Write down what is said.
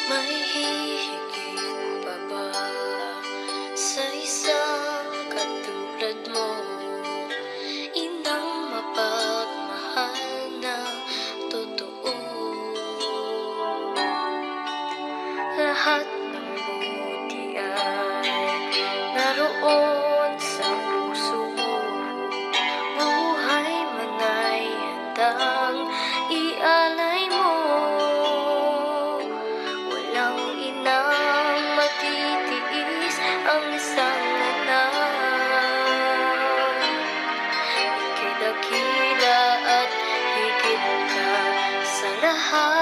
May hihigit pa ba sa isang katulad mo? Inang mapagmahal na totoo. Lahat ng buti ay naroon sa puso mo. Buhay man ay handang ialay mo. Walang inang matitiis ang isang anak. Ika'y dakila at higit ka sa lahat.